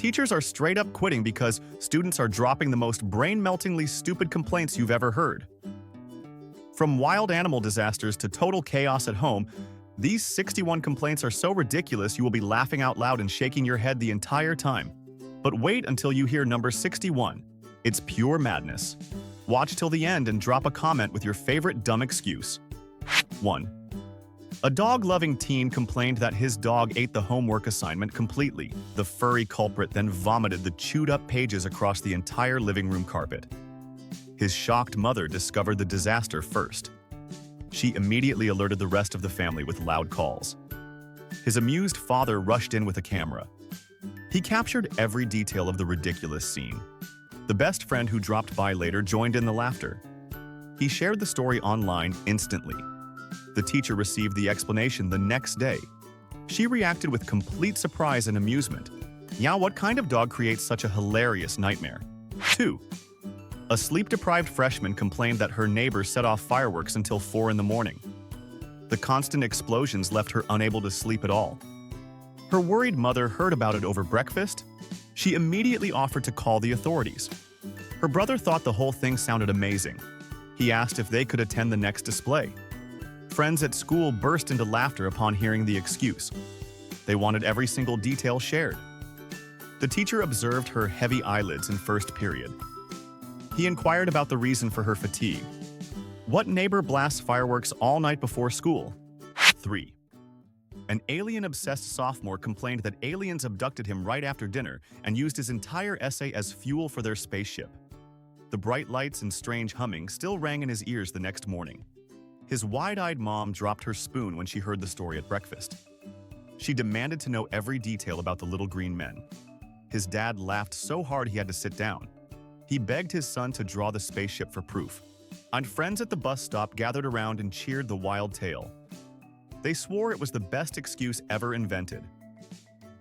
Teachers are straight up quitting because students are dropping the most brain-meltingly stupid complaints you've ever heard. From wild animal disasters to total chaos at home, these 61 complaints are so ridiculous you will be laughing out loud and shaking your head the entire time. But wait until you hear number 61. It's pure madness. Watch till the end and drop a comment with your favorite dumb excuse. 1. A dog-loving teen complained that his dog ate the homework assignment completely. The furry culprit then vomited the chewed-up pages across the entire living room carpet. His shocked mother discovered the disaster first. She immediately alerted the rest of the family with loud calls. His amused father rushed in with a camera. He captured every detail of the ridiculous scene. The best friend who dropped by later joined in the laughter. He shared the story online instantly. The teacher received the explanation the next day. She reacted with complete surprise and amusement. Yeah, what kind of dog creates such a hilarious nightmare? 2. A sleep-deprived freshman complained that her neighbor set off fireworks until 4 in the morning. The constant explosions left her unable to sleep at all. Her worried mother heard about it over breakfast. She immediately offered to call the authorities. Her brother thought the whole thing sounded amazing. He asked if they could attend the next display. Friends at school burst into laughter upon hearing the excuse. They wanted every single detail shared. The teacher observed her heavy eyelids in first period. He inquired about the reason for her fatigue. What neighbor blasts fireworks all night before school? 3. An alien-obsessed sophomore complained that aliens abducted him right after dinner and used his entire essay as fuel for their spaceship. The bright lights and strange humming still rang in his ears the next morning. His wide-eyed mom dropped her spoon when she heard the story at breakfast. She demanded to know every detail about the little green men. His dad laughed so hard he had to sit down. He begged his son to draw the spaceship for proof. And friends at the bus stop gathered around and cheered the wild tale. They swore it was the best excuse ever invented.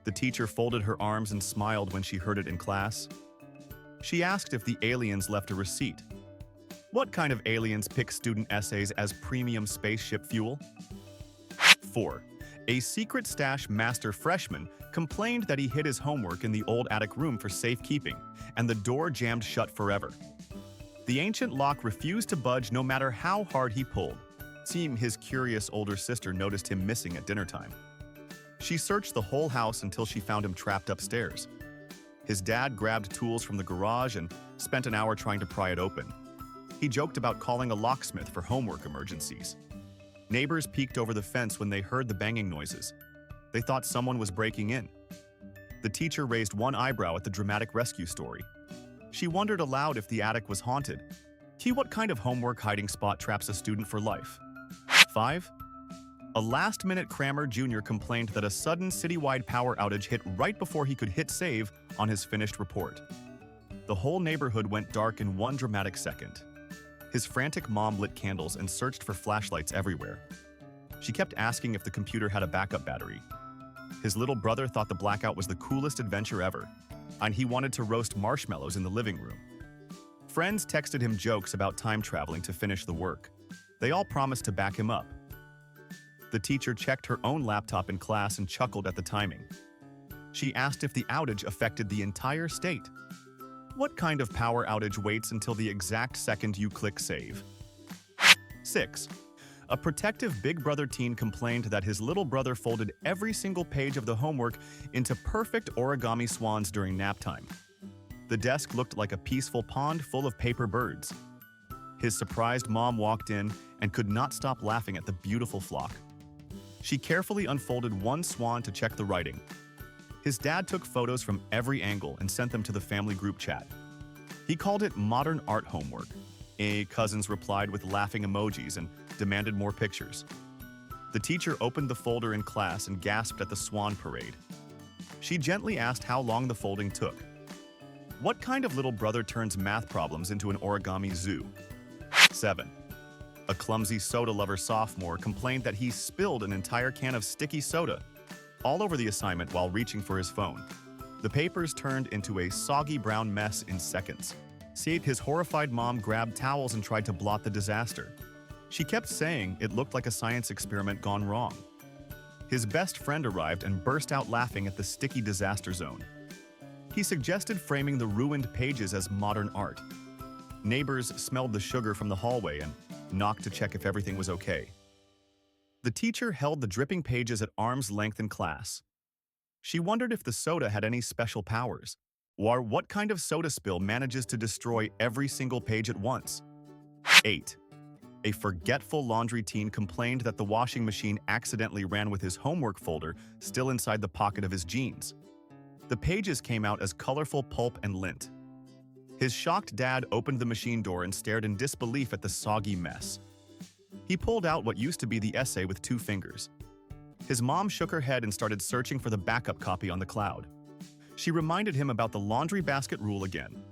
The teacher folded her arms and smiled when she heard it in class. She asked if the aliens left a receipt. What kind of aliens pick student essays as premium spaceship fuel? 4. A secret stash master freshman complained that he hid his homework in the old attic room for safekeeping, and the door jammed shut forever. The ancient lock refused to budge no matter how hard he pulled. Seeing his curious older sister noticed him missing at dinner time. She searched the whole house until she found him trapped upstairs. His dad grabbed tools from the garage and spent an hour trying to pry it open. He joked about calling a locksmith for homework emergencies. Neighbors peeked over the fence when they heard the banging noises. They thought someone was breaking in. The teacher raised one eyebrow at the dramatic rescue story. She wondered aloud if the attic was haunted. What kind of homework hiding spot traps a student for life? 5. A last-minute crammer junior complained that a sudden citywide power outage hit right before he could hit save on his finished report. The whole neighborhood went dark in one dramatic second. His frantic mom lit candles and searched for flashlights everywhere. She kept asking if the computer had a backup battery. His little brother thought the blackout was the coolest adventure ever, and he wanted to roast marshmallows in the living room. Friends texted him jokes about time traveling to finish the work. They all promised to back him up. The teacher checked her own laptop in class and chuckled at the timing. She asked if the outage affected the entire state. What kind of power outage waits until the exact second you click save? 6. A protective Big Brother teen complained that his little brother folded every single page of the homework into perfect origami swans during nap time. The desk looked like a peaceful pond full of paper birds. His surprised mom walked in and could not stop laughing at the beautiful flock. She carefully unfolded one swan to check the writing. His dad took photos from every angle and sent them to the family group chat. He called it modern art homework. Cousins replied with laughing emojis and demanded more pictures. The teacher opened the folder in class and gasped at the swan parade. She gently asked how long the folding took. What kind of little brother turns math problems into an origami zoo? 7. A clumsy soda lover sophomore complained that he spilled an entire can of sticky soda all over the assignment while reaching for his phone. The papers turned into a soggy brown mess in seconds. His horrified mom grabbed towels and tried to blot the disaster. She kept saying it looked like a science experiment gone wrong. His best friend arrived and burst out laughing at the sticky disaster zone. He suggested framing the ruined pages as modern art. Neighbors smelled the sugar from the hallway and knocked to check if everything was okay. The teacher held the dripping pages at arm's length in class. She wondered if the soda had any special powers, or what kind of soda spill manages to destroy every single page at once. 8. A forgetful laundry teen complained that the washing machine accidentally ran with his homework folder still inside the pocket of his jeans. The pages came out as colorful pulp and lint. His shocked dad opened the machine door and stared in disbelief at the soggy mess. He pulled out what used to be the essay with 2 fingers. His mom shook her head and started searching for the backup copy on the cloud. She reminded him about the laundry basket rule again.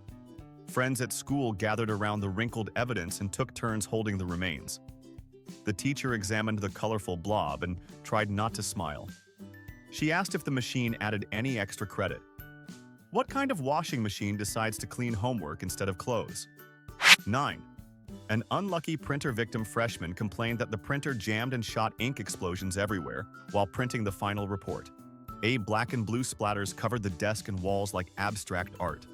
Friends at school gathered around the wrinkled evidence and took turns holding the remains. The teacher examined the colorful blob and tried not to smile. She asked if the machine added any extra credit. What kind of washing machine decides to clean homework instead of clothes? 9. An unlucky printer victim freshman complained that the printer jammed and shot ink explosions everywhere while printing the final report. Black and blue splatters covered the desk and walls like abstract art.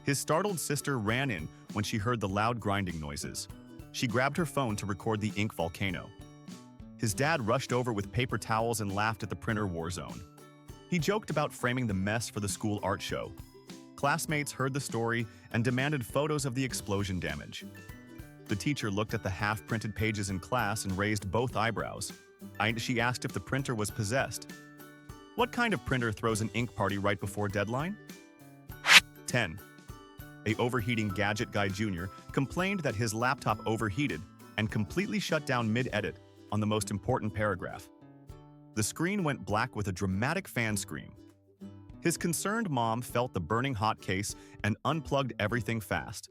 His startled sister ran in when she heard the loud grinding noises. She grabbed her phone to record the ink volcano. His dad rushed over with paper towels and laughed at the printer war zone. He joked about framing the mess for the school art show. Classmates heard the story and demanded photos of the explosion damage. The teacher looked at the half-printed pages in class and raised both eyebrows. She asked if the printer was possessed. What kind of printer throws an ink party right before deadline? 10. A overheating gadget guy Jr. complained that his laptop overheated and completely shut down mid-edit on the most important paragraph. The screen went black with a dramatic fan scream. His concerned mom felt the burning hot case and unplugged everything fast.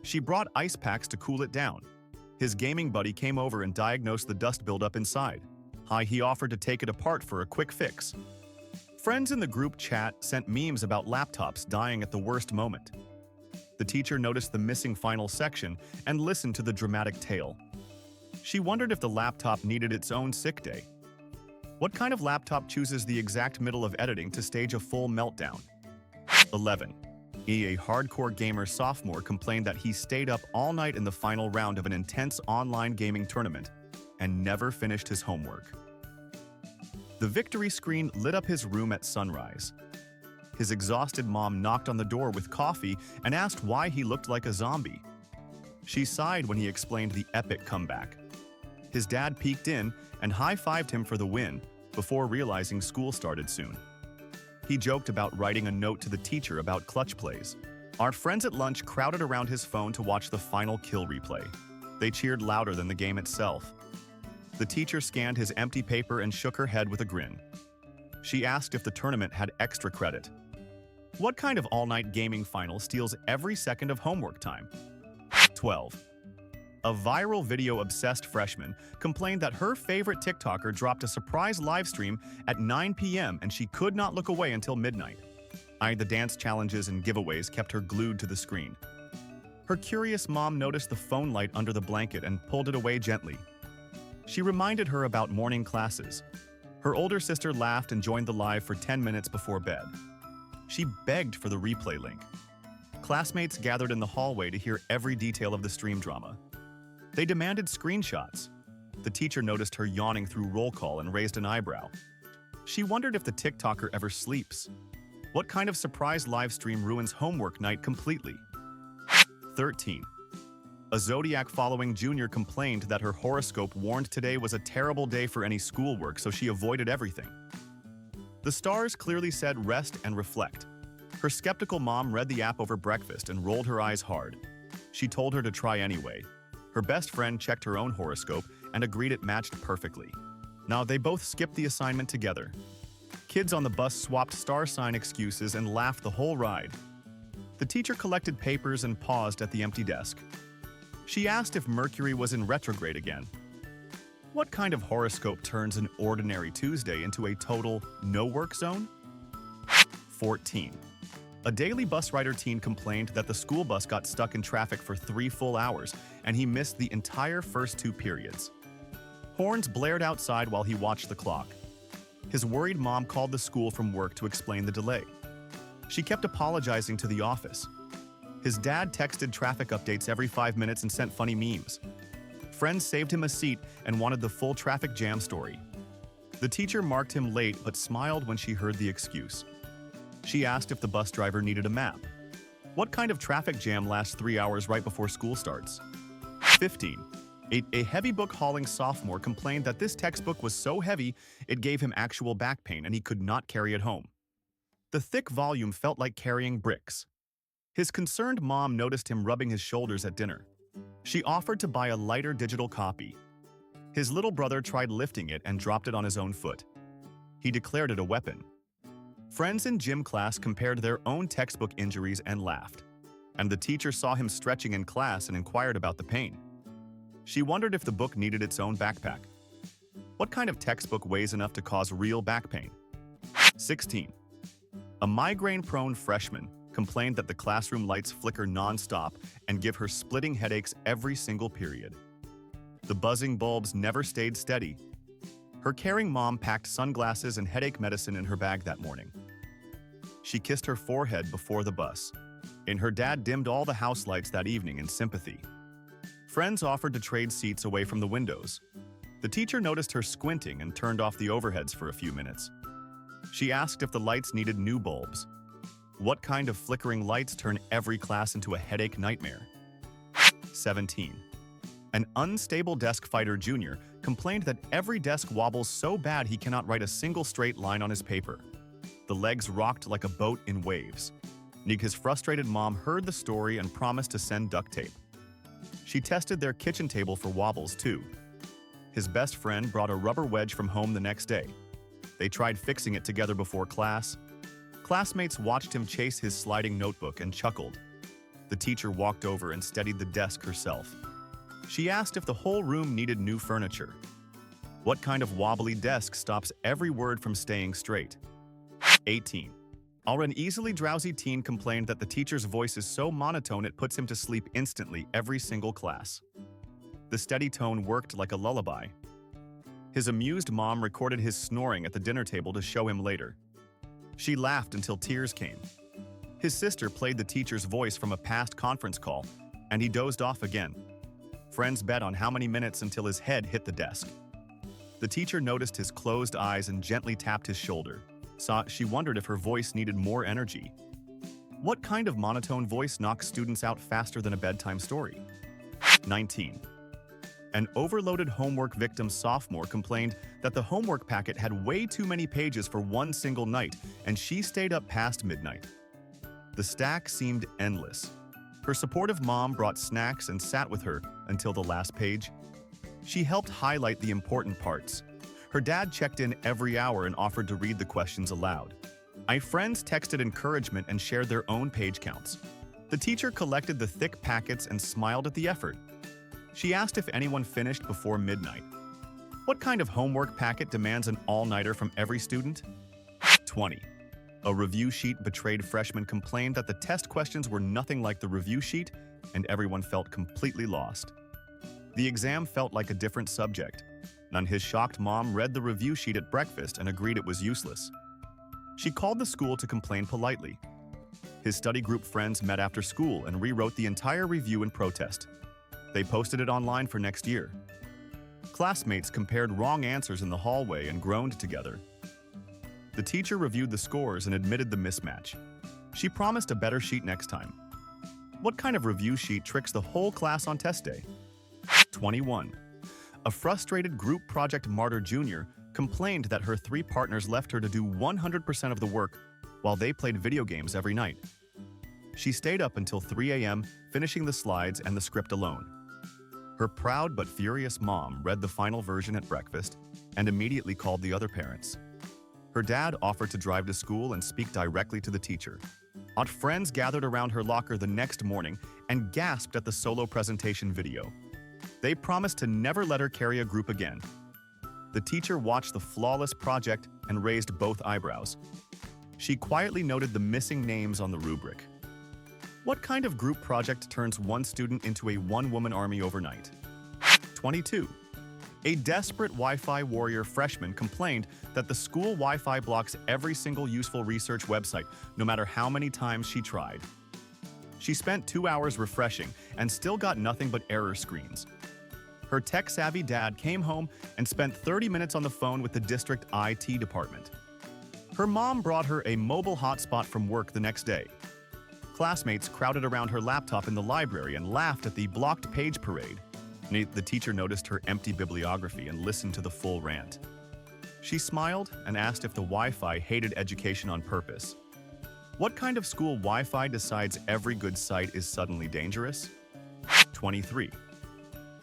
She brought ice packs to cool it down. His gaming buddy came over and diagnosed the dust buildup inside. He offered to take it apart for a quick fix. Friends in the group chat sent memes about laptops dying at the worst moment. The teacher noticed the missing final section and listened to the dramatic tale. She wondered if the laptop needed its own sick day. What kind of laptop chooses the exact middle of editing to stage a full meltdown? 11. A hardcore gamer sophomore complained that he stayed up all night in the final round of an intense online gaming tournament and never finished his homework. The victory screen lit up his room at sunrise. His exhausted mom knocked on the door with coffee and asked why he looked like a zombie. She sighed when he explained the epic comeback. His dad peeked in and high-fived him for the win before realizing school started soon. He joked about writing a note to the teacher about clutch plays. Our friends at lunch crowded around his phone to watch the final kill replay. They cheered louder than the game itself. The teacher scanned his empty paper and shook her head with a grin. She asked if the tournament had extra credit. What kind of all-night gaming final steals every second of homework time? 12. A viral video-obsessed freshman complained that her favorite TikToker dropped a surprise livestream at 9 p.m. and she could not look away until midnight. The dance challenges and giveaways kept her glued to the screen. Her curious mom noticed the phone light under the blanket and pulled it away gently. She reminded her about morning classes. Her older sister laughed and joined the live for 10 minutes before bed. She begged for the replay link. Classmates gathered in the hallway to hear every detail of the stream drama. They demanded screenshots. The teacher noticed her yawning through roll call and raised an eyebrow. She wondered if the TikToker ever sleeps. What kind of surprise live stream ruins homework night completely? 13. A Zodiac-following junior complained that her horoscope warned today was a terrible day for any schoolwork, so she avoided everything. The stars clearly said rest and reflect. Her skeptical mom read the app over breakfast and rolled her eyes hard. She told her to try anyway. Her best friend checked her own horoscope and agreed it matched perfectly. Now they both skipped the assignment together. Kids on the bus swapped star sign excuses and laughed the whole ride. The teacher collected papers and paused at the empty desk. She asked if Mercury was in retrograde again. What kind of horoscope turns an ordinary Tuesday into a total no-work zone? 14. A daily bus rider teen complained that the school bus got stuck in traffic for 3 full hours and he missed the entire first 2 periods. Horns blared outside while he watched the clock. His worried mom called the school from work to explain the delay. She kept apologizing to the office. His dad texted traffic updates every 5 minutes and sent funny memes. Friends saved him a seat and wanted the full traffic jam story. The teacher marked him late but smiled when she heard the excuse. She asked if the bus driver needed a map. What kind of traffic jam lasts 3 hours right before school starts? 15. A heavy book hauling sophomore complained that this textbook was so heavy it gave him actual back pain and he could not carry it home. The thick volume felt like carrying bricks. His concerned mom noticed him rubbing his shoulders at dinner. She offered to buy a lighter digital copy. His little brother tried lifting it and dropped it on his own foot. He declared it a weapon. Friends in gym class compared their own textbook injuries and laughed. And the teacher saw him stretching in class and inquired about the pain. She wondered if the book needed its own backpack. What kind of textbook weighs enough to cause real back pain? 16. A migraine-prone freshman complained that the classroom lights flicker non-stop and give her splitting headaches every single period. The buzzing bulbs never stayed steady. Her caring mom packed sunglasses and headache medicine in her bag that morning. She kissed her forehead before the bus, and her dad dimmed all the house lights that evening in sympathy. Friends offered to trade seats away from the windows. The teacher noticed her squinting and turned off the overheads for a few minutes. She asked if the lights needed new bulbs. What kind of flickering lights turn every class into a headache nightmare? 17. An unstable desk fighter junior complained that every desk wobbles so bad he cannot write a single straight line on his paper. The legs rocked like a boat in waves. His frustrated mom heard the story and promised to send duct tape. She tested their kitchen table for wobbles too. His best friend brought a rubber wedge from home the next day. They tried fixing it together before class. Classmates watched him chase his sliding notebook and chuckled. The teacher walked over and steadied the desk herself. She asked if the whole room needed new furniture. What kind of wobbly desk stops every word from staying straight? 18. An easily drowsy teen complained that the teacher's voice is so monotone it puts him to sleep instantly every single class. The steady tone worked like a lullaby. His amused mom recorded his snoring at the dinner table to show him later. She laughed until tears came. His sister played the teacher's voice from a past conference call, and he dozed off again. Friends bet on how many minutes until his head hit the desk. The teacher noticed his closed eyes and gently tapped his shoulder. She wondered if her voice needed more energy. What kind of monotone voice knocks students out faster than a bedtime story? 19. An overloaded homework victim sophomore complained that the homework packet had way too many pages for one single night, and she stayed up past midnight. The stack seemed endless. Her supportive mom brought snacks and sat with her until the last page. She helped highlight the important parts. Her dad checked in every hour and offered to read the questions aloud. My friends texted encouragement and shared their own page counts. The teacher collected the thick packets and smiled at the effort. She asked if anyone finished before midnight. What kind of homework packet demands an all-nighter from every student? 20. A review sheet betrayed freshman complained that the test questions were nothing like the review sheet, and everyone felt completely lost. The exam felt like a different subject. His shocked mom read the review sheet at breakfast and agreed it was useless. She called the school to complain politely. His study group friends met after school and rewrote the entire review in protest. They posted it online for next year. Classmates compared wrong answers in the hallway and groaned together. The teacher reviewed the scores and admitted the mismatch. She promised a better sheet next time. What kind of review sheet tricks the whole class on test day? 21. A frustrated group project martyr junior complained that her 3 partners left her to do 100% of the work while they played video games every night. She stayed up until 3 a.m., finishing the slides and the script alone. Her proud but furious mom read the final version at breakfast and immediately called the other parents. Her dad offered to drive to school and speak directly to the teacher. Friends gathered around her locker the next morning and gasped at the solo presentation video. They promised to never let her carry a group again. The teacher watched the flawless project and raised both eyebrows. She quietly noted the missing names on the rubric. What kind of group project turns one student into a one-woman army overnight? 22. A desperate Wi-Fi warrior freshman complained that the school Wi-Fi blocks every single useful research website, no matter how many times she tried. She spent 2 hours refreshing and still got nothing but error screens. Her tech-savvy dad came home and spent 30 minutes on the phone with the district IT department. Her mom brought her a mobile hotspot from work the next day. Classmates crowded around her laptop in the library and laughed at the blocked page parade. The teacher noticed her empty bibliography and listened to the full rant. She smiled and asked if the Wi-Fi hated education on purpose. What kind of school Wi-Fi decides every good site is suddenly dangerous? 23.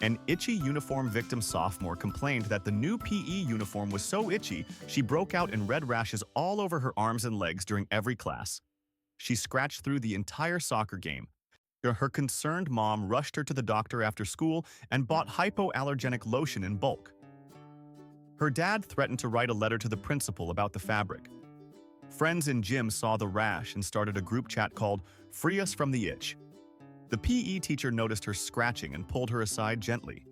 An itchy uniform victim sophomore complained that the new PE uniform was so itchy she broke out in red rashes all over her arms and legs during every class. She scratched through the entire soccer game. Her concerned mom rushed her to the doctor after school and bought hypoallergenic lotion in bulk. Her dad threatened to write a letter to the principal about the fabric. Friends in gym saw the rash and started a group chat called "Free Us from the Itch." The PE teacher noticed her scratching and pulled her aside gently.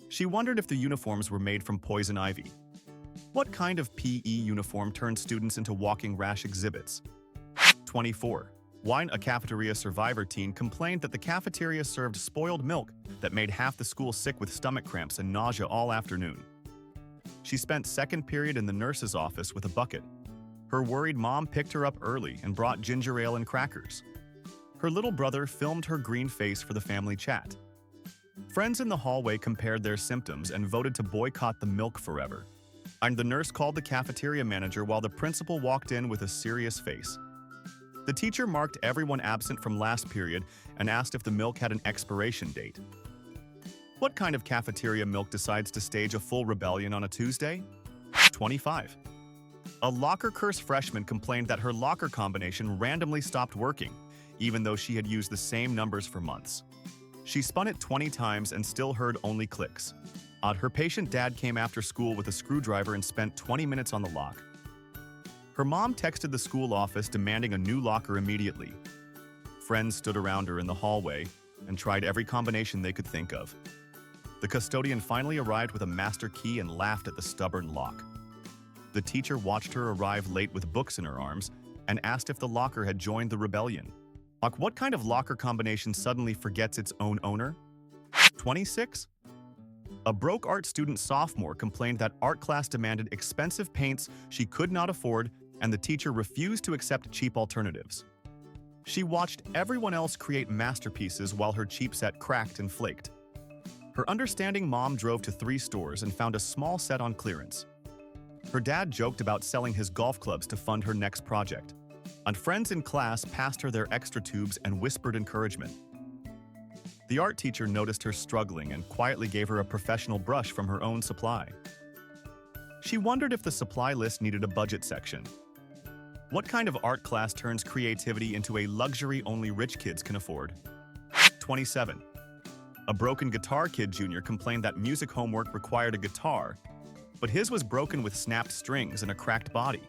She wondered if the uniforms were made from poison ivy. What kind of PE uniform turns students into walking rash exhibits? 24. A cafeteria survivor teen complained that the cafeteria served spoiled milk that made half the school sick with stomach cramps and nausea all afternoon. She spent second period in the nurse's office with a bucket. Her worried mom picked her up early and brought ginger ale and crackers. Her little brother filmed her green face for the family chat. Friends in the hallway compared their symptoms and voted to boycott the milk forever. And the nurse called the cafeteria manager while the principal walked in with a serious face. The teacher marked everyone absent from last period and asked if the milk had an expiration date. What kind of cafeteria milk decides to stage a full rebellion on a Tuesday? 25. A locker curse freshman complained that her locker combination randomly stopped working, even though she had used the same numbers for months. She spun it 20 times and still heard only clicks. Her patient dad came after school with a screwdriver and spent 20 minutes on the lock. Her mom texted the school office demanding a new locker immediately. Friends stood around her in the hallway and tried every combination they could think of. The custodian finally arrived with a master key and laughed at the stubborn lock. The teacher watched her arrive late with books in her arms and asked if the locker had joined the rebellion. What kind of locker combination suddenly forgets its own owner? 26. A broke art student sophomore complained that art class demanded expensive paints she could not afford, and the teacher refused to accept cheap alternatives. She watched everyone else create masterpieces while her cheap set cracked and flaked. Her understanding mom drove to 3 stores and found a small set on clearance. Her dad joked about selling his golf clubs to fund her next project. And friends in class passed her their extra tubes and whispered encouragement. The art teacher noticed her struggling and quietly gave her a professional brush from her own supply. She wondered if the supply list needed a budget section. What kind of art class turns creativity into a luxury only rich kids can afford? 27. A broken guitar kid junior complained that music homework required a guitar, but his was broken with snapped strings and a cracked body.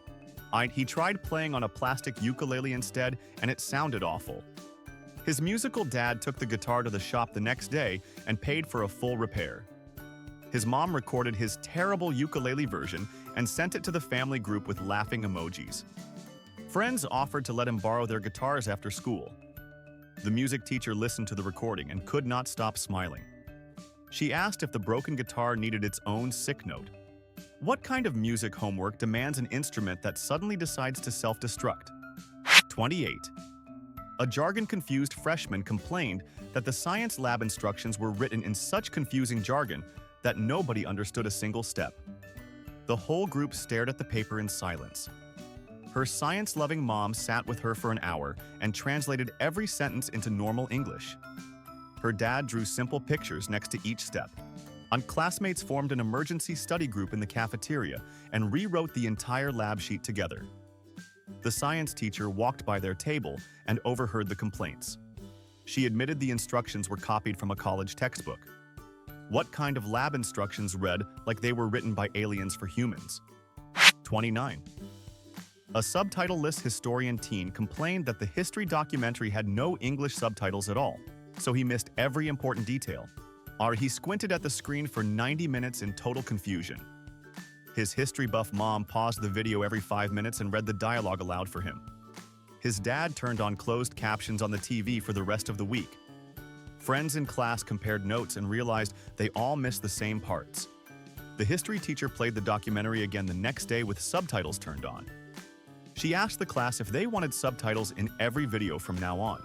He tried playing on a plastic ukulele instead, and it sounded awful. His musical dad took the guitar to the shop the next day and paid for a full repair. His mom recorded his terrible ukulele version and sent it to the family group with laughing emojis. Friends offered to let him borrow their guitars after school. The music teacher listened to the recording and could not stop smiling. She asked if the broken guitar needed its own sick note. What kind of music homework demands an instrument that suddenly decides to self-destruct? 28. A jargon-confused freshman complained that the science lab instructions were written in such confusing jargon that nobody understood a single step. The whole group stared at the paper in silence. Her science-loving mom sat with her for an hour and translated every sentence into normal English. Her dad drew simple pictures next to each step. Classmates formed an emergency study group in the cafeteria and rewrote the entire lab sheet together. The science teacher walked by their table and overheard the complaints. She admitted the instructions were copied from a college textbook. What kind of lab instructions read like they were written by aliens for humans? 29. A subtitle-less historian teen complained that the history documentary had no English subtitles at all, so he missed every important detail. He squinted at the screen for 90 minutes in total confusion. His history buff mom paused the video every 5 minutes and read the dialogue aloud for him. His dad turned on closed captions on the TV for the rest of the week. Friends in class compared notes and realized they all missed the same parts. The history teacher played the documentary again the next day with subtitles turned on. She asked the class if they wanted subtitles in every video from now on.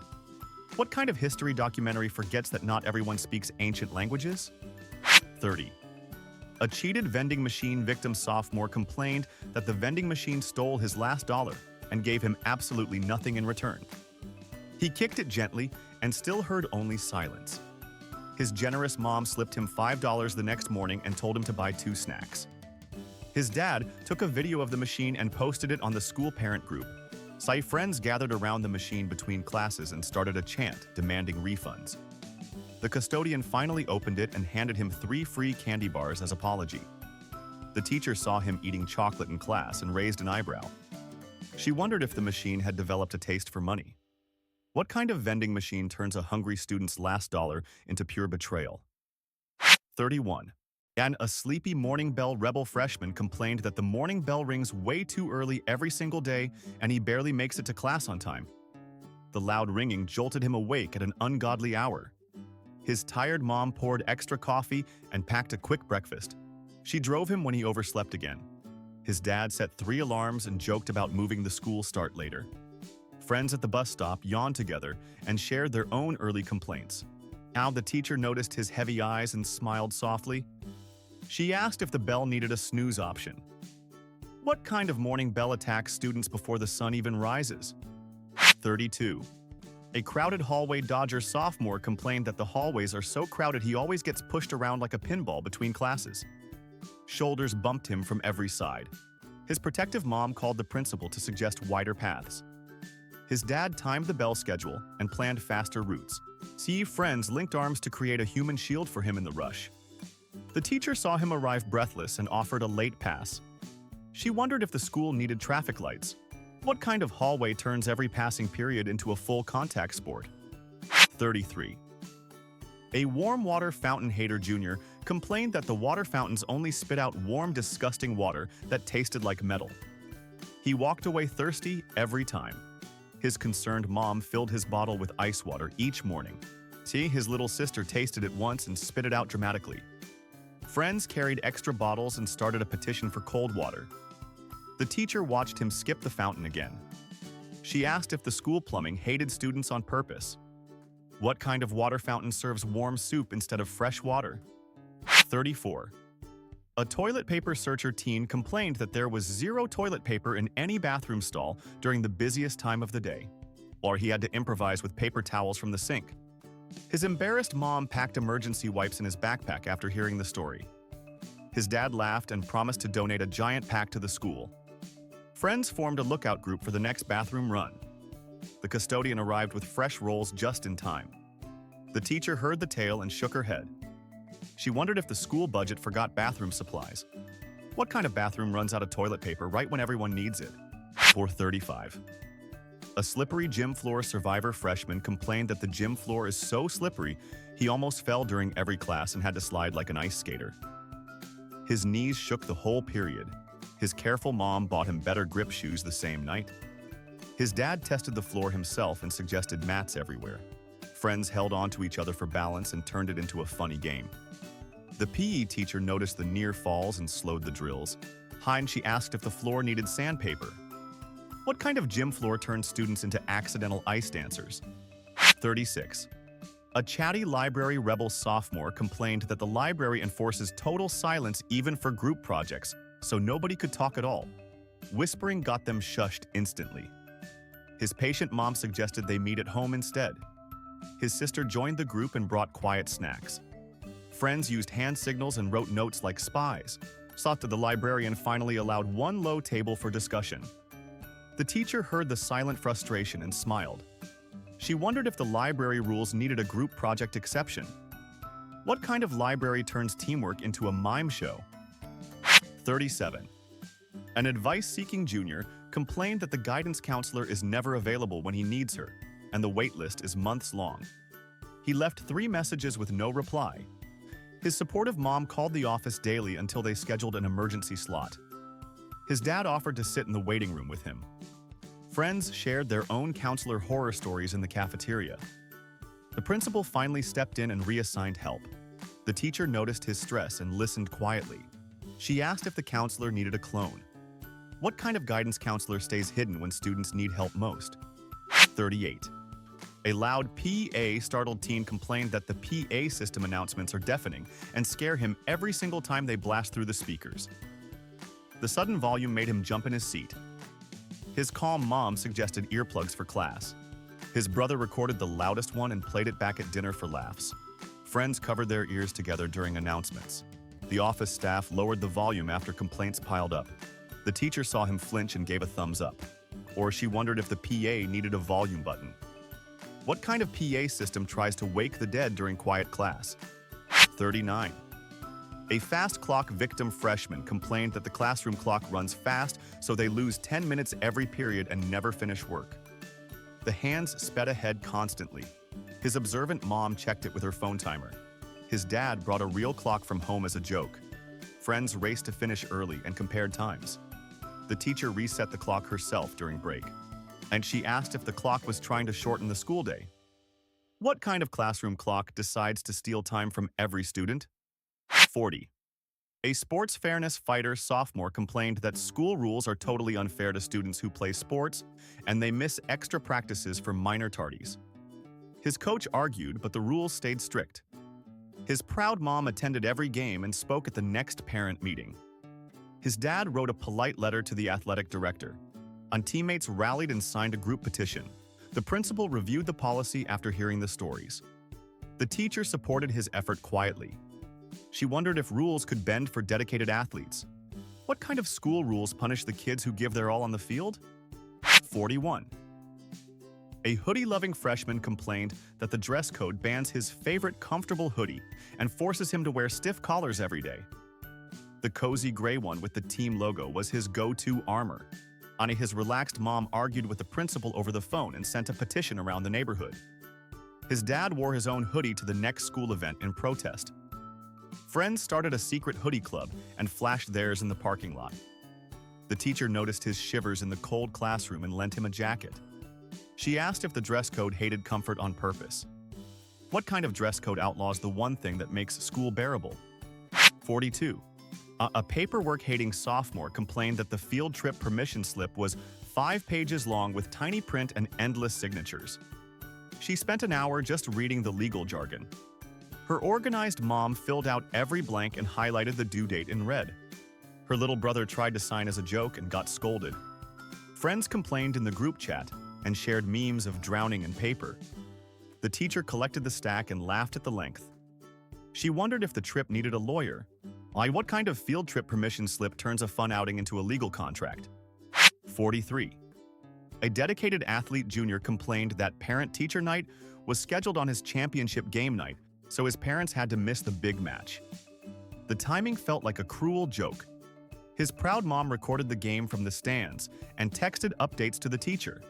What kind of history documentary forgets that not everyone speaks ancient languages? 30. A cheated vending machine victim sophomore complained that the vending machine stole his last dollar and gave him absolutely nothing in return. He kicked it gently and still heard only silence. His generous mom slipped him $5 the next morning and told him to buy 2 snacks. His dad took a video of the machine and posted it on the school parent group. Friends gathered around the machine between classes and started a chant demanding refunds. The custodian finally opened it and handed him 3 free candy bars as apology. The teacher saw him eating chocolate in class and raised an eyebrow. She wondered if the machine had developed a taste for money. What kind of vending machine turns a hungry student's last dollar into pure betrayal? 31. A sleepy morning bell rebel freshman complained that the morning bell rings way too early every single day and he barely makes it to class on time. The loud ringing jolted him awake at an ungodly hour. His tired mom poured extra coffee and packed a quick breakfast. She drove him when he overslept again. His dad set 3 alarms and joked about moving the school start later. Friends at the bus stop yawned together and shared their own early complaints. Now the teacher noticed his heavy eyes and smiled softly. She asked if the bell needed a snooze option. What kind of morning bell attacks students before the sun even rises? 32. A crowded hallway Dodger sophomore complained that the hallways are so crowded he always gets pushed around like a pinball between classes. Shoulders bumped him from every side. His protective mom called the principal to suggest wider paths. His dad timed the bell schedule and planned faster routes. Friends linked arms to create a human shield for him in the rush. The teacher saw him arrive breathless and offered a late pass. She wondered if the school needed traffic lights. What kind of hallway turns every passing period into a full contact sport? 33. A warm water fountain hater junior complained that the water fountains only spit out warm, disgusting water that tasted like metal. He walked away thirsty every time. His concerned mom filled his bottle with ice water each morning. His little sister tasted it once and spit it out dramatically. Friends carried extra bottles and started a petition for cold water. The teacher watched him skip the fountain again. She asked if the school plumbing hated students on purpose. What kind of water fountain serves warm soup instead of fresh water? 34. A toilet paper searcher teen complained that there was 0 toilet paper in any bathroom stall during the busiest time of the day, or he had to improvise with paper towels from the sink. His embarrassed mom packed emergency wipes in his backpack after hearing the story. His dad laughed and promised to donate a giant pack to the school. Friends formed a lookout group for the next bathroom run. The custodian arrived with fresh rolls just in time. The teacher heard the tale and shook her head. She wondered if the school budget forgot bathroom supplies. What kind of bathroom runs out of toilet paper right when everyone needs it? 35. A slippery gym floor survivor freshman complained that the gym floor is so slippery he almost fell during every class and had to slide like an ice skater. His knees shook the whole period. His careful mom bought him better grip shoes the same night. His dad tested the floor himself and suggested mats everywhere. Friends held on to each other for balance and turned it into a funny game. The PE teacher noticed the near falls and slowed the drills. She asked if the floor needed sandpaper. What kind of gym floor turns students into accidental ice dancers? 36. A chatty library rebel sophomore complained that the library enforces total silence even for group projects, so nobody could talk at all. Whispering got them shushed instantly. His patient mom suggested they meet at home instead. His sister joined the group and brought quiet snacks. Friends used hand signals and wrote notes like spies. The librarian finally allowed one low table for discussion. The teacher heard the silent frustration and smiled. She wondered if the library rules needed a group project exception. What kind of library turns teamwork into a mime show? 37. An advice-seeking junior complained that the guidance counselor is never available when he needs her, and the wait list is months long. He left 3 messages with no reply. His supportive mom called the office daily until they scheduled an emergency slot. His dad offered to sit in the waiting room with him. Friends shared their own counselor horror stories in the cafeteria. The principal finally stepped in and reassigned help. The teacher noticed his stress and listened quietly. She asked if the counselor needed a clone. What kind of guidance counselor stays hidden when students need help most? 38. A loud PA startled teen complained that the PA system announcements are deafening and scare him every single time they blast through the speakers. The sudden volume made him jump in his seat. His calm mom suggested earplugs for class. His brother recorded the loudest one and played it back at dinner for laughs. Friends covered their ears together during announcements. The office staff lowered the volume after complaints piled up. The teacher saw him flinch and gave a thumbs up. Or she wondered if the PA needed a volume button. What kind of PA system tries to wake the dead during quiet class? 39. A fast clock victim freshman complained that the classroom clock runs fast, so they lose 10 minutes every period and never finish work. The hands sped ahead constantly. His observant mom checked it with her phone timer. His dad brought a real clock from home as a joke. Friends raced to finish early and compared times. The teacher reset the clock herself during break, and she asked if the clock was trying to shorten the school day. What kind of classroom clock decides to steal time from every student? 40. A sports fairness fighter sophomore complained that school rules are totally unfair to students who play sports, and they miss extra practices for minor tardies. His coach argued, but the rules stayed strict. His proud mom attended every game and spoke at the next parent meeting. His dad wrote a polite letter to the athletic director, and teammates rallied and signed a group petition. The principal reviewed the policy after hearing the stories. The teacher supported his effort quietly. She wondered if rules could bend for dedicated athletes. What kind of school rules punish the kids who give their all on the field? 41. A hoodie-loving freshman complained that the dress code bans his favorite comfortable hoodie and forces him to wear stiff collars every day. The cozy gray one with the team logo was his go-to armor. His relaxed mom argued with the principal over the phone and sent a petition around the neighborhood. His dad wore his own hoodie to the next school event in protest. Friends started a secret hoodie club and flashed theirs in the parking lot. The teacher noticed his shivers in the cold classroom and lent him a jacket. She asked if the dress code hated comfort on purpose. What kind of dress code outlaws the one thing that makes school bearable? 42. A paperwork-hating sophomore complained that the field trip permission slip was 5 pages long with tiny print and endless signatures. She spent an hour just reading the legal jargon. Her organized mom filled out every blank and highlighted the due date in red. Her little brother tried to sign as a joke and got scolded. Friends complained in the group chat and shared memes of drowning in paper. The teacher collected the stack and laughed at the length. She wondered if the trip needed a lawyer. What kind of field trip permission slip turns a fun outing into a legal contract? 43. A dedicated athlete junior complained that parent-teacher night was scheduled on his championship game night, so his parents had to miss the big match. The timing felt like a cruel joke. His proud mom recorded the game from the stands and texted updates to the teacher.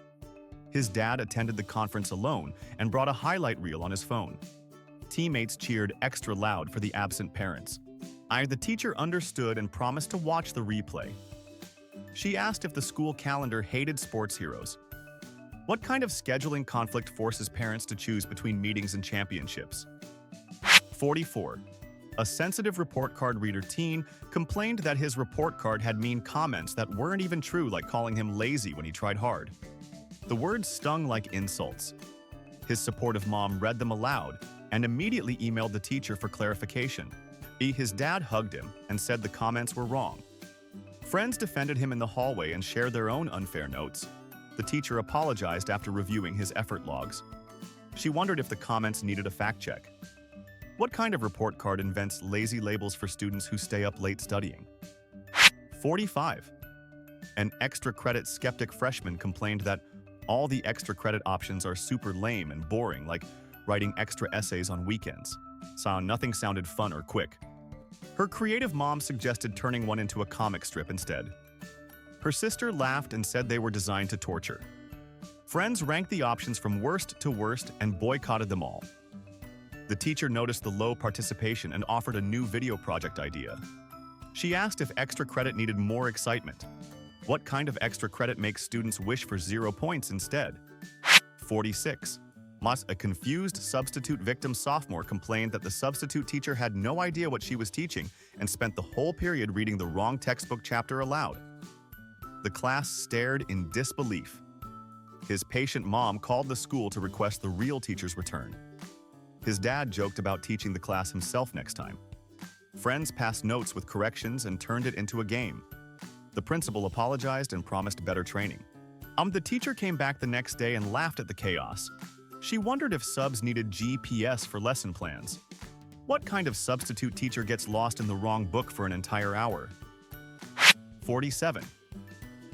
His dad attended the conference alone and brought a highlight reel on his phone. Teammates cheered extra loud for the absent parents. The teacher understood and promised to watch the replay. She asked if the school calendar hated sports heroes. What kind of scheduling conflict forces parents to choose between meetings and championships? 44. A sensitive report card reader teen complained that his report card had mean comments that weren't even true, like calling him lazy when he tried hard. The words stung like insults. His supportive mom read them aloud and immediately emailed the teacher for clarification. His dad hugged him and said the comments were wrong. Friends defended him in the hallway and shared their own unfair notes. The teacher apologized after reviewing his effort logs. She wondered if the comments needed a fact check. What kind of report card invents lazy labels for students who stay up late studying? 45. An extra credit skeptic freshman complained that all the extra credit options are super lame and boring, like writing extra essays on weekends. Nothing sounded fun or quick. Her creative mom suggested turning one into a comic strip instead. Her sister laughed and said they were designed to torture. Friends ranked the options from worst to worst and boycotted them all. The teacher noticed the low participation and offered a new video project idea. She asked if extra credit needed more excitement. What kind of extra credit makes students wish for 0 points instead? 46. A confused substitute victim sophomore complained that the substitute teacher had no idea what she was teaching and spent the whole period reading the wrong textbook chapter aloud. The class stared in disbelief. His patient mom called the school to request the real teacher's return. His dad joked about teaching the class himself next time. Friends passed notes with corrections and turned it into a game. The principal apologized and promised better training. The teacher came back the next day and laughed at the chaos. She wondered if subs needed GPS for lesson plans. What kind of substitute teacher gets lost in the wrong book for an entire hour? 47.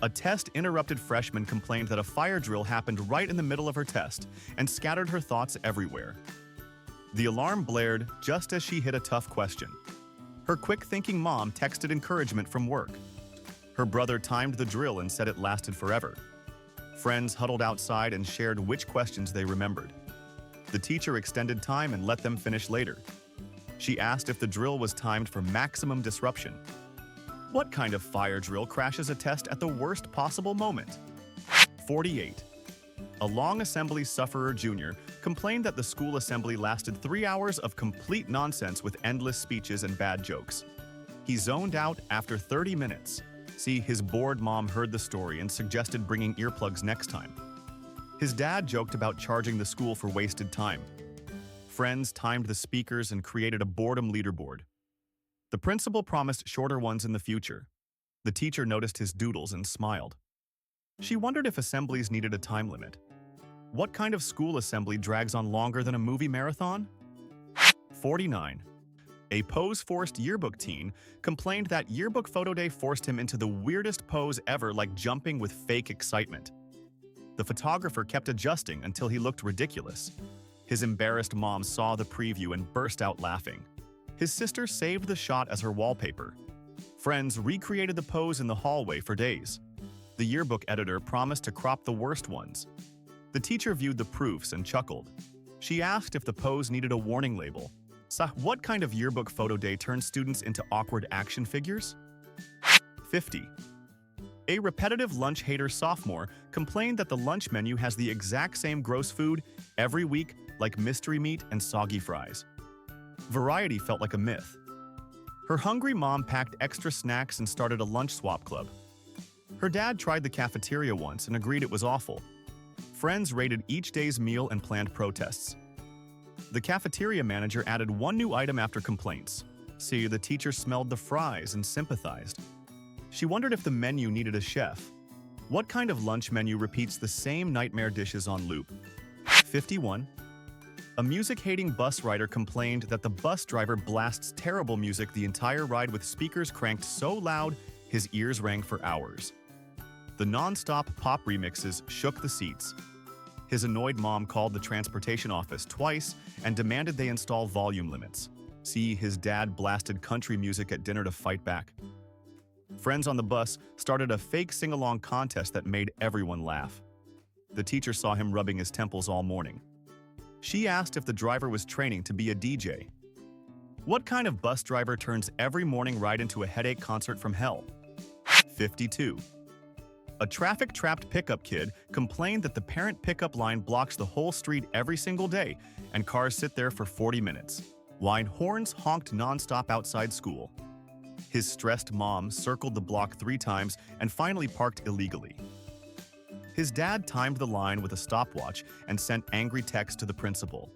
A test-interrupted freshman complained that a fire drill happened right in the middle of her test and scattered her thoughts everywhere. The alarm blared just as she hit a tough question. Her quick-thinking mom texted encouragement from work. Her brother timed the drill and said it lasted forever. Friends huddled outside and shared which questions they remembered. The teacher extended time and let them finish later. She asked if the drill was timed for maximum disruption. What kind of fire drill crashes a test at the worst possible moment? 48. A long assembly sufferer junior complained that the school assembly lasted 3 hours of complete nonsense with endless speeches and bad jokes. He zoned out after 30 minutes. See, his bored mom heard the story and suggested bringing earplugs next time. His dad joked about charging the school for wasted time. Friends timed the speakers and created a boredom leaderboard. The principal promised shorter ones in the future. The teacher noticed his doodles and smiled. She wondered if assemblies needed a time limit. What kind of school assembly drags on longer than a movie marathon? 49. A pose-forced yearbook teen complained that yearbook photo day forced him into the weirdest pose ever, like jumping with fake excitement. The photographer kept adjusting until he looked ridiculous. His embarrassed mom saw the preview and burst out laughing. His sister saved the shot as her wallpaper. Friends recreated the pose in the hallway for days. The yearbook editor promised to crop the worst ones. The teacher viewed the proofs and chuckled. She asked if the pose needed a warning label. What kind of yearbook photo day turns students into awkward action figures? 50. A repetitive lunch hater sophomore complained that the lunch menu has the exact same gross food every week, like mystery meat and soggy fries. Variety felt like a myth. Her hungry mom packed extra snacks and started a lunch swap club. Her dad tried the cafeteria once and agreed it was awful. Friends rated each day's meal and planned protests. The cafeteria manager added one new item after complaints. See, the teacher smelled the fries and sympathized. She wondered if the menu needed a chef. What kind of lunch menu repeats the same nightmare dishes on loop? 51. A music-hating bus rider complained that the bus driver blasts terrible music the entire ride with speakers cranked so loud his ears rang for hours. The non-stop pop remixes shook the seats. His annoyed mom called the transportation office twice and demanded they install volume limits. See, his dad blasted country music at dinner to fight back. Friends on the bus started a fake sing-along contest that made everyone laugh. The teacher saw him rubbing his temples all morning. She asked if the driver was training to be a DJ. What kind of bus driver turns every morning ride into a headache concert from hell? 52. A traffic-trapped pickup kid complained that the parent pickup line blocks the whole street every single day, and cars sit there for 40 minutes. While horns honked nonstop outside school. His stressed mom circled the block 3 times and finally parked illegally. His dad timed the line with a stopwatch and sent angry texts to the principal.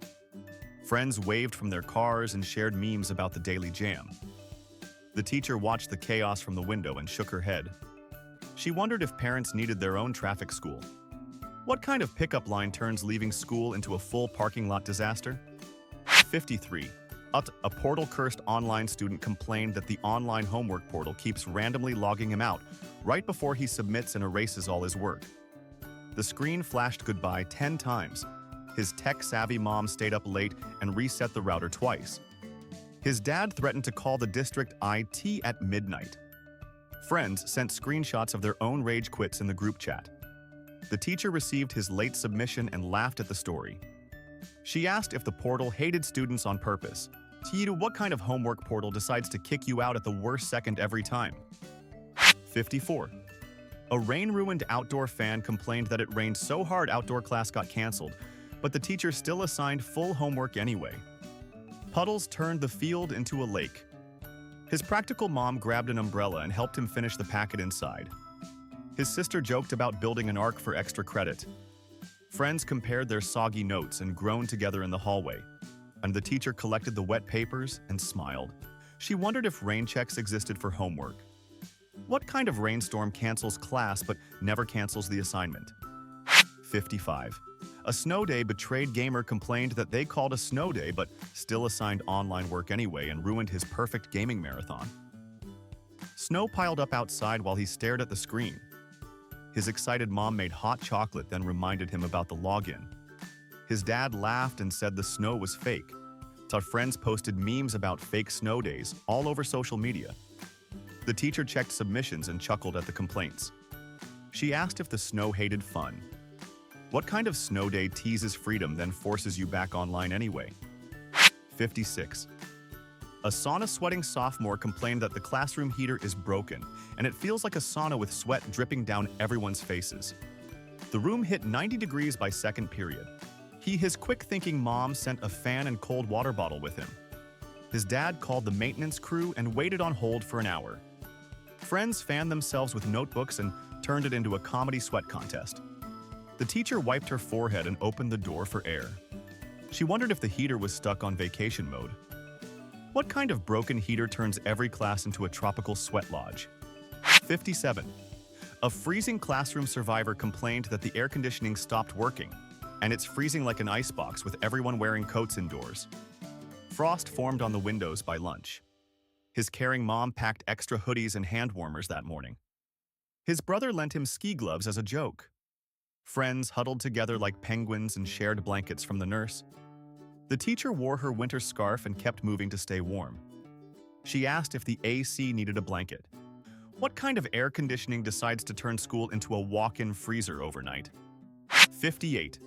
Friends waved from their cars and shared memes about the daily jam. The teacher watched the chaos from the window and shook her head. She wondered if parents needed their own traffic school. What kind of pickup line turns leaving school into a full parking lot disaster? 53. A portal-cursed online student complained that the online homework portal keeps randomly logging him out right before he submits and erases all his work. The screen flashed goodbye 10 times. His tech-savvy mom stayed up late and reset the router twice. His dad threatened to call the district IT at midnight. Friends sent screenshots of their own rage quits in the group chat. The teacher received his late submission and laughed at the story. She asked if the portal hated students on purpose. Tiidu, what kind of homework portal decides to kick you out at the worst second every time? 54. A rain-ruined outdoor fan complained that it rained so hard outdoor class got canceled, but the teacher still assigned full homework anyway. Puddles turned the field into a lake. His practical mom grabbed an umbrella and helped him finish the packet inside. His sister joked about building an ark for extra credit. Friends compared their soggy notes and groaned together in the hallway, and the teacher collected the wet papers and smiled. She wondered if rain checks existed for homework. What kind of rainstorm cancels class but never cancels the assignment? 55. A snow day betrayed gamer complained that they called a snow day but still assigned online work anyway and ruined his perfect gaming marathon. Snow piled up outside while he stared at the screen. His excited mom made hot chocolate, then reminded him about the login. His dad laughed and said the snow was fake. So friends posted memes about fake snow days all over social media. The teacher checked submissions and chuckled at the complaints. She asked if the snow hated fun. What kind of snow day teases freedom then forces you back online anyway? 56. A sauna-sweating sophomore complained that the classroom heater is broken, and it feels like a sauna with sweat dripping down everyone's faces. The room hit 90 degrees by second period. His quick-thinking mom sent a fan and cold water bottle with him. His dad called the maintenance crew and waited on hold for an hour. Friends fanned themselves with notebooks and turned it into a comedy sweat contest. The teacher wiped her forehead and opened the door for air. She wondered if the heater was stuck on vacation mode. What kind of broken heater turns every class into a tropical sweat lodge? 57. A freezing classroom survivor complained that the air conditioning stopped working, and it's freezing like an icebox with everyone wearing coats indoors. Frost formed on the windows by lunch. His caring mom packed extra hoodies and hand warmers that morning. His brother lent him ski gloves as a joke. Friends huddled together like penguins and shared blankets from the nurse. The teacher wore her winter scarf and kept moving to stay warm. She asked if the AC needed a blanket. What kind of air conditioning decides to turn school into a walk-in freezer overnight? 58.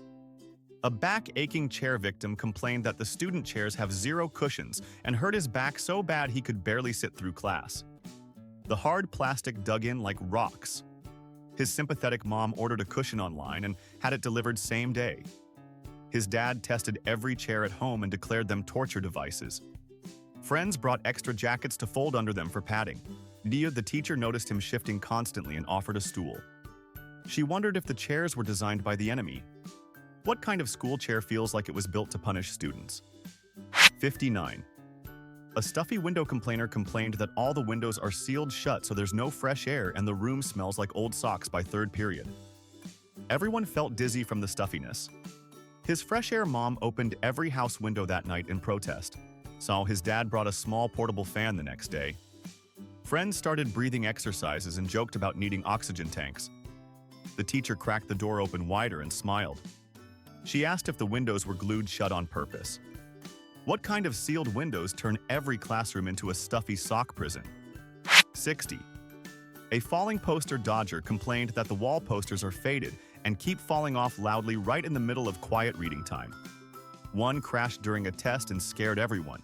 A back-aching chair victim complained that the student chairs have 0 cushions and hurt his back so bad he could barely sit through class. The hard plastic dug in like rocks. His sympathetic mom ordered a cushion online and had it delivered same day. His dad tested every chair at home and declared them torture devices. Friends brought extra jackets to fold under them for padding. The teacher noticed him shifting constantly and offered a stool. She wondered if the chairs were designed by the enemy. What kind of school chair feels like it was built to punish students? 59. A stuffy window complainer complained that all the windows are sealed shut so there's no fresh air and the room smells like old socks by third period. Everyone felt dizzy from the stuffiness. His fresh air mom opened every house window that night in protest, so his dad brought a small portable fan the next day. Friends started breathing exercises and joked about needing oxygen tanks. The teacher cracked the door open wider and smiled. She asked if the windows were glued shut on purpose. What kind of sealed windows turn every classroom into a stuffy sock prison? 60. A falling poster dodger complained that the wall posters are faded and keep falling off loudly right in the middle of quiet reading time. One crashed during a test and scared everyone.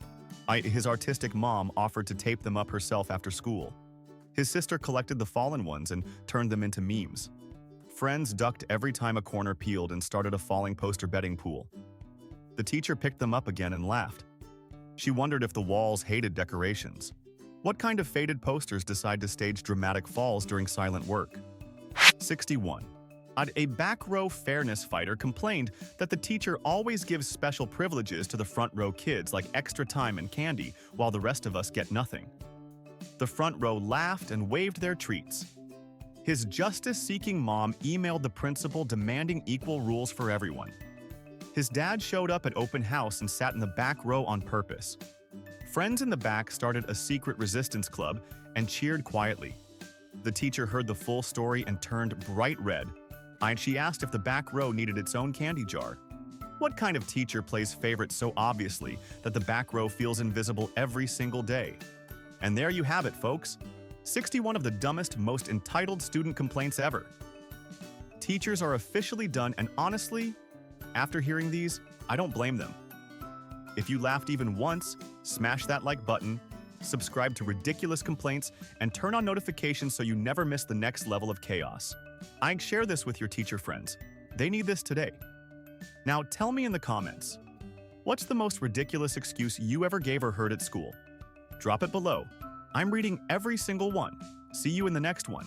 His artistic mom offered to tape them up herself after school. His sister collected the fallen ones and turned them into memes. Friends ducked every time a corner peeled and started a falling poster betting pool. The teacher picked them up again and laughed. She wondered if the walls hated decorations. What kind of faded posters decide to stage dramatic falls during silent work? 61. A back row fairness fighter complained that the teacher always gives special privileges to the front row kids like extra time and candy while the rest of us get nothing. The front row laughed and waved their treats. His justice-seeking mom emailed the principal demanding equal rules for everyone. His dad showed up at open house and sat in the back row on purpose. Friends in the back started a secret resistance club and cheered quietly. The teacher heard the full story and turned bright red. She asked if the back row needed its own candy jar. What kind of teacher plays favorite so obviously that the back row feels invisible every single day? And there you have it, folks. 61 of the dumbest, most entitled student complaints ever. Teachers are officially done, and honestly, After hearing these, I don't blame them. If you laughed even once, smash that like button, subscribe to Ridiculous Complaints, and turn on notifications so you never miss the next level of chaos. I'd share this with your teacher friends. They need this today. Now tell me in the comments, what's the most ridiculous excuse you ever gave or heard at school? Drop it below. I'm reading every single one. See you in the next one.